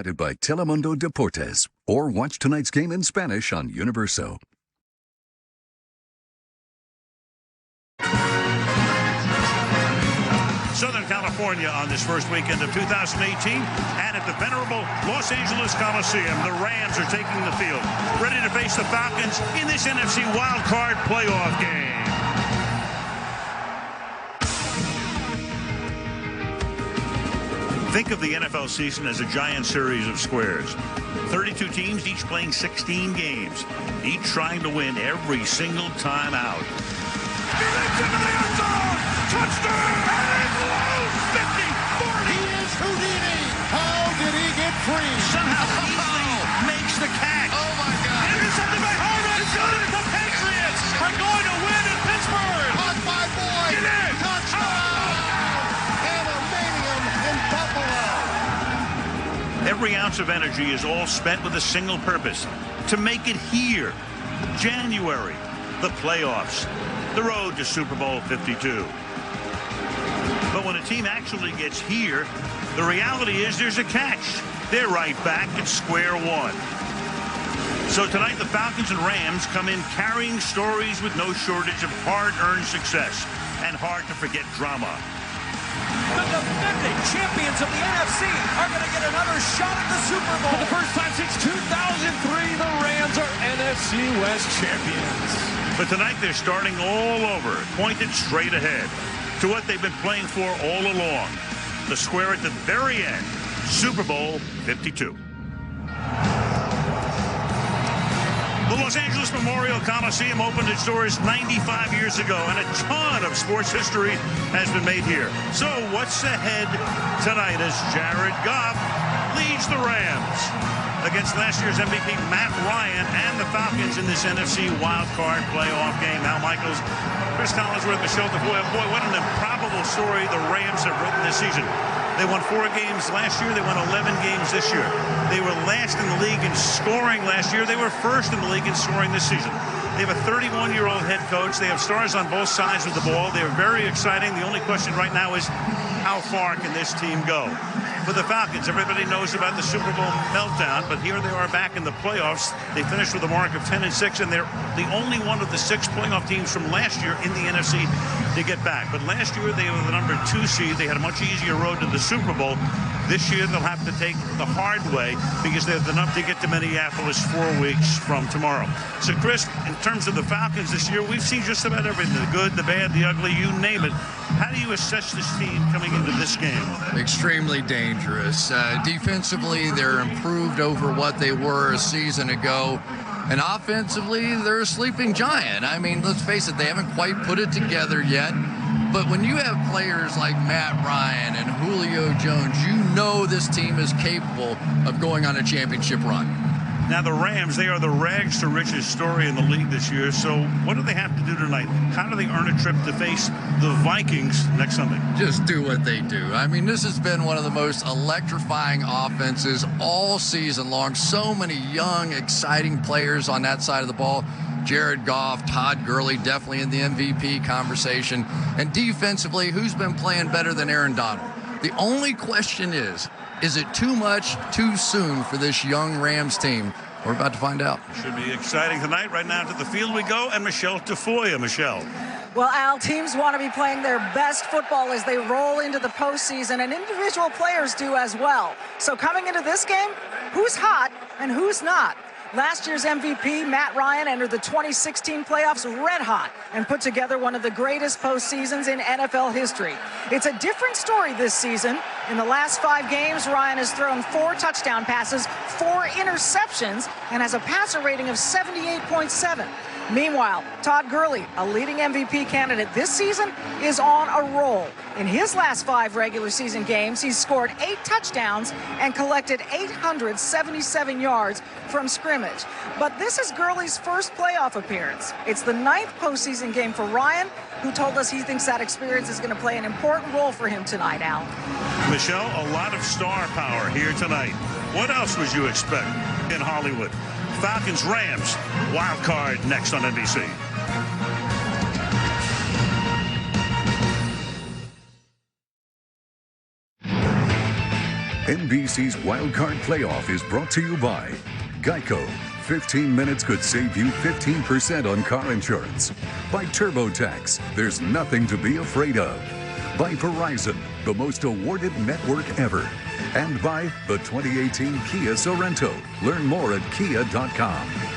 By Telemundo Deportes, or watch tonight's game in Spanish on Universo. Southern California on this first weekend of 2018, and at the venerable Los Angeles Coliseum, the Rams are taking the field, ready to face the Falcons in this NFC wildcard playoff game. Think of the NFL season as a giant series of squares. 32 teams, each playing 16 games, each trying to win every single time out. He leaps into the end zone! Touchdown! And low! 50, 40! He is Houdini! How did he get free? Somehow easily makes the catch. Oh my God! Intercepted by Harvard! The Patriots are going to win in Pittsburgh! Caught by Boyd! Get in! Touchdown! Aluminium in Buffalo! Every ounce of energy is all spent with a single purpose: to make it here. January, the playoffs, the road to Super Bowl 52. But when a team actually gets here, the reality is there's a catch. They're right back at square one. So tonight, the Falcons and Rams come in carrying stories with no shortage of hard-earned success and hard-to-forget drama. The defending champions of the NFC are going to get another shot at the Super Bowl. For the first time since 2003, the Rams are NFC West champions. But tonight, they're starting all over, pointed straight ahead to what they've been playing for all along. The square at the very end, Super Bowl 52. The Los Angeles Memorial Coliseum opened its doors 95 years ago, and a ton of sports history has been made here. So what's ahead tonight as Jared Goff leads the Rams against last year's MVP Matt Ryan and the Falcons in this NFC wildcard playoff game? Al Michaels, Chris Collinsworth, Michelle DeFoy. Boy, what an improbable story the Rams have written this season. They won 4 games last year. They won 11 games this year. They were last in the league in scoring last year. They were first in the league in scoring this season. They have a 31-year-old head coach. They have stars on both sides of the ball. They are very exciting. The only question right now is how far can this team go? For the Falcons, everybody knows about the Super Bowl meltdown, but here they are back in the playoffs. They finished with a mark of 10-6, and they're the only one of the 6 playoff teams from last year in the NFC to get back. But last year they were the number 2 seed. They had a much easier road to the Super Bowl. This year they'll have to take the hard way because they have enough to get to Minneapolis 4 weeks from tomorrow. So, Chris, in terms of the Falcons this year, we've seen just about everything: the good, the bad, the ugly, you name it. How do you assess this team coming into this game? Extremely dangerous. Defensively, they're improved over what they were a season ago. And offensively, they're a sleeping giant. I mean, let's face it, they haven't quite put it together yet. But when you have players like Matt Ryan and Julio Jones, you know this team is capable of going on a championship run. Now, the Rams, they are the rags to riches story in the league this year. So what do they have to do tonight? How do they earn a trip to face the Vikings next Sunday? Just do what they do. I mean, this has been one of the most electrifying offenses all season long. So many young, exciting players on that side of the ball. Jared Goff, Todd Gurley, definitely in the MVP conversation. And defensively, who's been playing better than Aaron Donald? The only question is it too much, too soon for this young Rams team? We're about to find out. Should be exciting tonight. Right now to the field we go, and Michelle Tafoya. Michelle. Well, Al, teams want to be playing their best football as they roll into the postseason, and individual players do as well. So coming into this game, who's hot and who's not? Last year's MVP, Matt Ryan, entered the 2016 playoffs red hot and put together one of the greatest postseasons in NFL history. It's a different story this season. In the last 5 games, Ryan has thrown 4 touchdown passes, 4 interceptions, and has a passer rating of 78.7. Meanwhile, Todd Gurley, a leading MVP candidate this season, is on a roll. In his last 5 regular season games, he's scored 8 touchdowns and collected 877 yards from scrimmage. But this is Gurley's first playoff appearance. It's the 9th postseason game for Ryan, who told us he thinks that experience is going to play an important role for him tonight, Al. Michelle, a lot of star power here tonight. What else would you expect in Hollywood? Falcons, Rams, wild card next on NBC. NBC's Wild Card Playoff is brought to you by Geico. 15 minutes could save you 15% on car insurance. By TurboTax, there's nothing to be afraid of. By Verizon, the most awarded network ever. And by the 2018 Kia Sorrento. Learn more at kia.com.